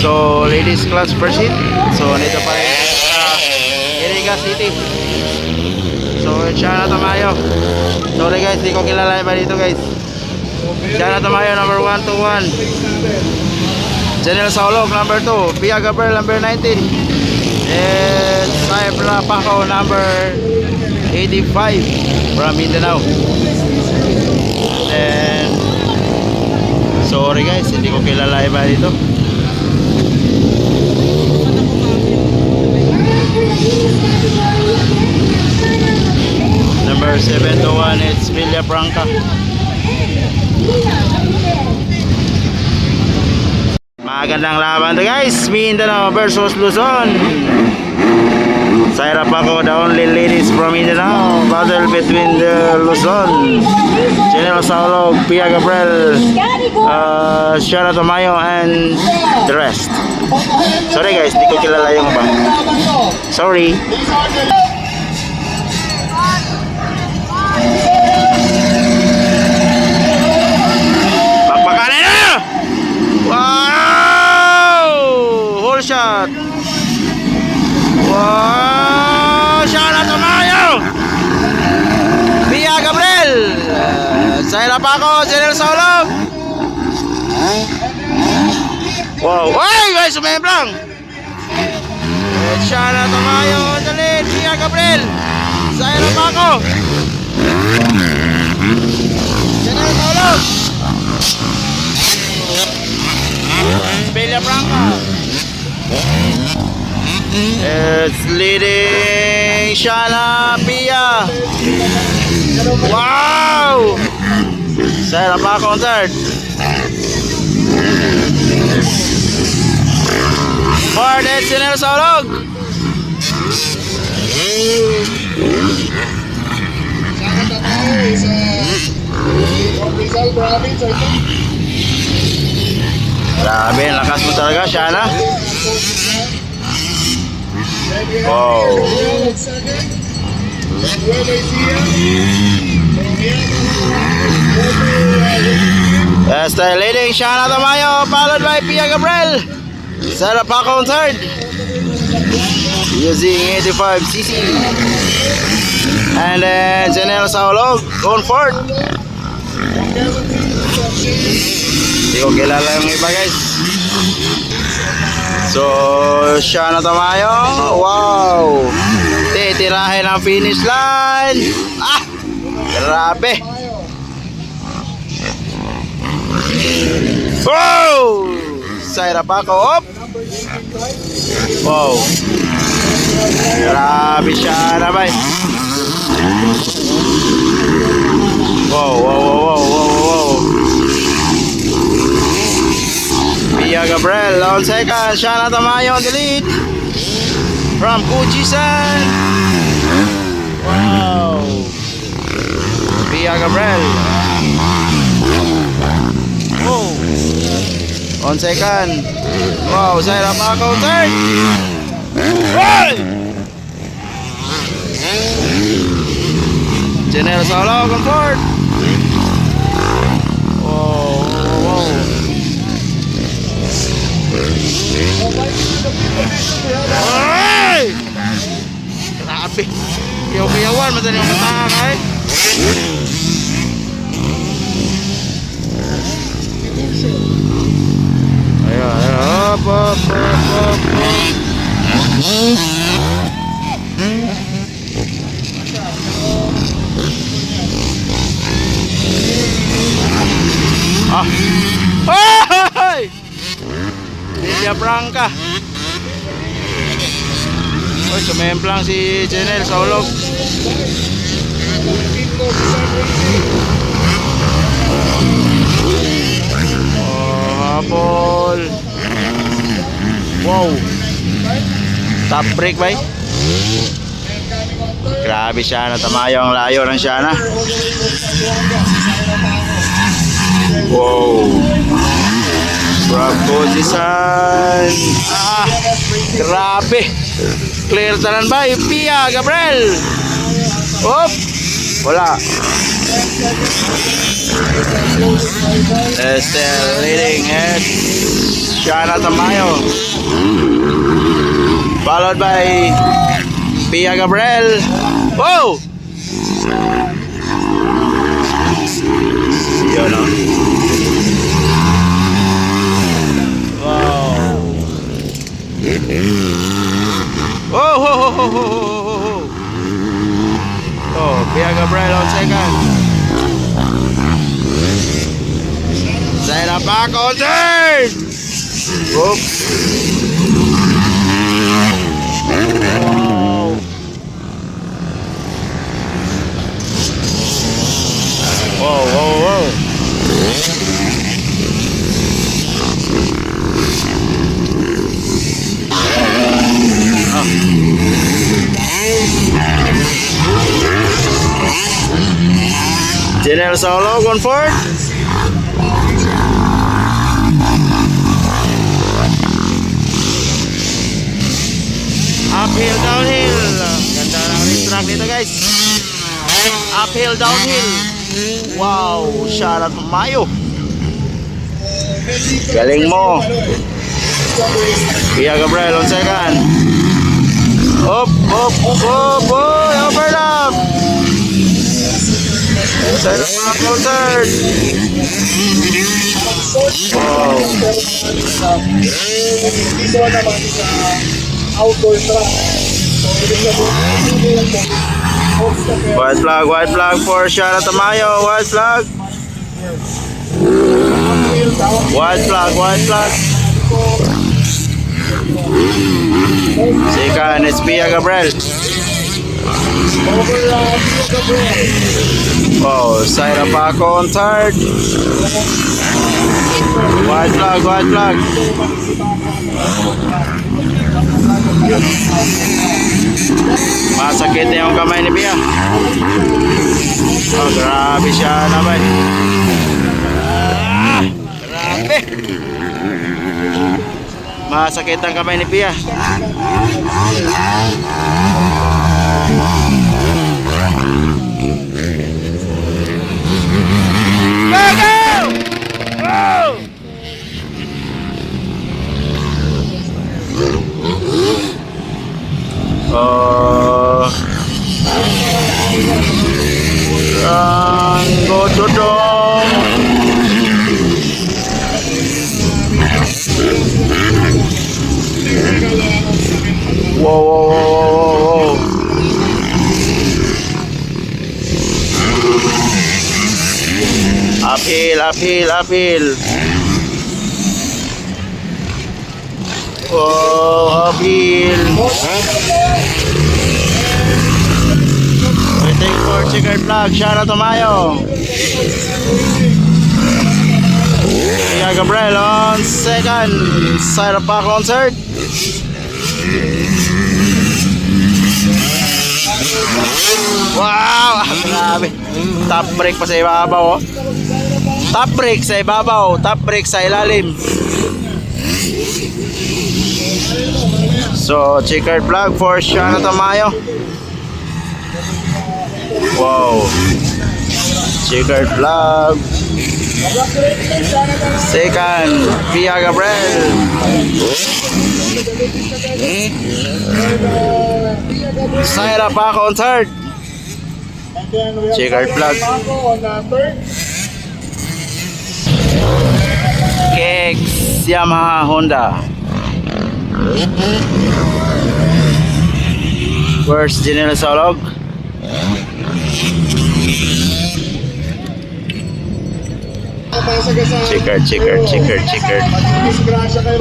So, ladies class first hit. So, nito pa rin sa Iriga City. So, siya na tamayo. Sorry guys, di ko kilala iba dito guys. Siya na tamayo, number 121. General Saulog, number 2. Pia Gabriel, number 19. And Saibra Paco, number 85 from Mindanao. And sorry guys, hindi ko kilala iba dito. Number 721, it's Villa Franca. Magandang laban to guys, Mindanao versus Luzon. Saira Paco, the only ladies from Mindanao. Battle between the Luzon, General Saulog, Pia Gabriel, Shara Tomayo, and the rest. Sorry guys, di ko kilala yung iba. Sorry. Bakbakanin na! Wow! Whole shot! Wow! Shara Tomayo! Pia Gabriel! Saira Paco, General Saulog! Wow! Ay! Guys, sumemblang! Shara Tomayo, dali! Pia Gabriel! Saira Paco! General Saulog! Villa Franca! It's leading Shana Pia. Wow! Sarah Paco on third. Fourth, it's General Saulog. Grabe, lakas mo talaga, Shana. Wow. That's the leading Shana Tomayo, followed by Pia Gabriel. Sarah Paco on third, using 85cc. And then General Saulog on fourth. Hindi ko kilala yung iba guys. So, Shana Tomayo, wow! Titirahin ang finish line. Ah! Grabe! Wow! Saira Paco, up! Wow! Grabe Shana, bay! Wow, wow, wow, wow, wow, wow! Pia Gabriel on second, Shana Tomayo on the lead from Kujisan. Wow! Pia Gabriel. Oh! On second. Wow! Saira Paco third. Hey! General Saulog on fourth. Wow! Wow! Ay! Grabe. Kiyaw-kiyawan, madali yung matangak ay. Ayan, ayan. Hop, hop, hop, hop, hop. Ah! Ay! Villa Franca. Oy, sumemplang si General Saulog. Oh, hapol. Wow. Top break ba? Grabe Shana Tomayo, ang layo ng Shana. Wow. From Kujisan. Ah, grabe. Clear tanan ba? Pia Gabriel. Op. Wala. Still leading it. Shana Tamayo. Followed by Pia Gabriel. Whoa! Yun o. Wow. Oh, ho, ho, ho, ho, ho, ho. Oh, Pia Gabriel on second. Zaira back on third. Oops. Wow. Whoa, whoa, whoa. General Solo going forward. Uphill, downhill. Ganda ng racetrack dito guys. Uphill, downhill. Wow, shout out Mayo. Galing mo. Pia Gabriel on second. Up, up, up, boy, overlap. Side of the third. Wow. Outdoor track. White flag for Shana Tamayo. White flag. White flag. Second is Pia Gabriel. Oh, Zaira Paco on third. White flag. Masakit na yung kamay ni Pia. Oh, grabe siya naman. Grabe. Masakit ang kamay ni Pia. Go to dong. Whoa. Uphill. Oh, uphill. Waiting for checkered flag. Shana Tamayo. Pia Gabriel on second. Zaira Paco on third. Wow! Grabe. Top brake pa sa ibabaw. Oh. Top brake sa ibabaw. Top brake sa ilalim. So, checkered flag for Shana Tamayo. Wow. Checkered flag. Second, Pia Gabriel. Zaira Paco on third. Checkered flag. Keks Yamaha Honda. Where's General Solog? Checkered. Disgrasya kayo.